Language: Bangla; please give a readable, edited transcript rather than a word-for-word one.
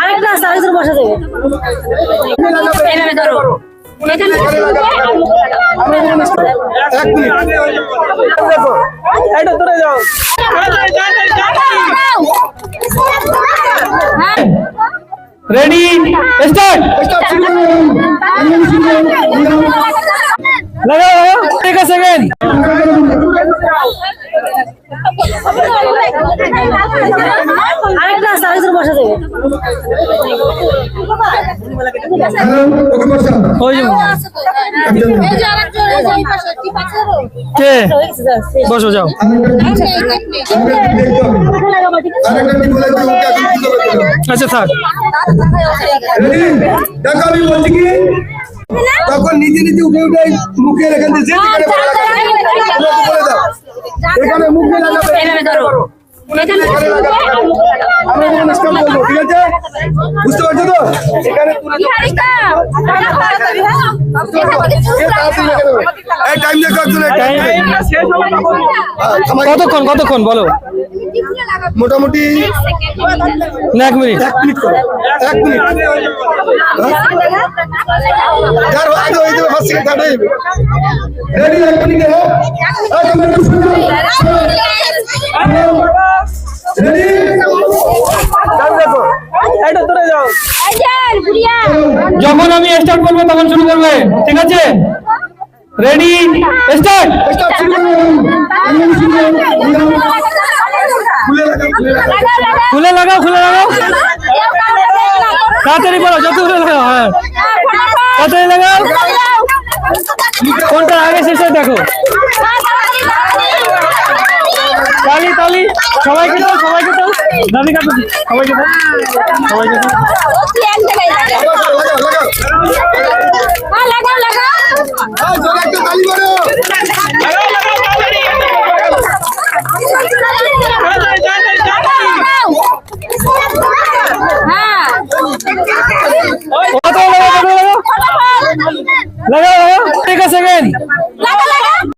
আরেকটা আছে, আরেকজন বসা যাবে। এইভাবে ধরো। এখানে এক মিনিট দেখো এটা ধরে যাও রেডি স্টার্ট লাগাও एक सेकंड আরেকটা আছে, আরেকজন বসা যাবে। ওই কে বসো যাও আচ্ছা থাক দেখো আমি বলছি কি তখন নিজে নিজে উঠে উঠে মুখে এখান থেকে বলে দাও এখানে মুখে লাগাবে এইভাবে ধরো। এখানে আমরা এখানে স্টপ করবো ঠিক আছে বুঝতে পারছো তো এখানে এই টাইম দেখো কতক্ষণ কতক্ষণ বলো মোটামুটি না 1 মিনিট 1 মিনিট করো 1 মিনিট যার আগে হয়ে যাবে ফার্স্ট সেকেন্ড থার্ড হয়ে যাবে রেডি 1 মিনিট রেডি দেখো এটা ধরে যাও যখন আমি স্টার্ট করব তখন শুরু করবে ঠিক আছে রেডি স্টার্ট খুলে লাগাও তাড়াতাড়ি বলো যত খুলে লাগাও হ্যাঁ তাড়াতাড়ি লাগাও কোনটা আগে শেষে দেখো তালি তালি সবাইকে দাও দাদি কাটো সবাইকে দাও লাগাও জোরে একটা তালি মারো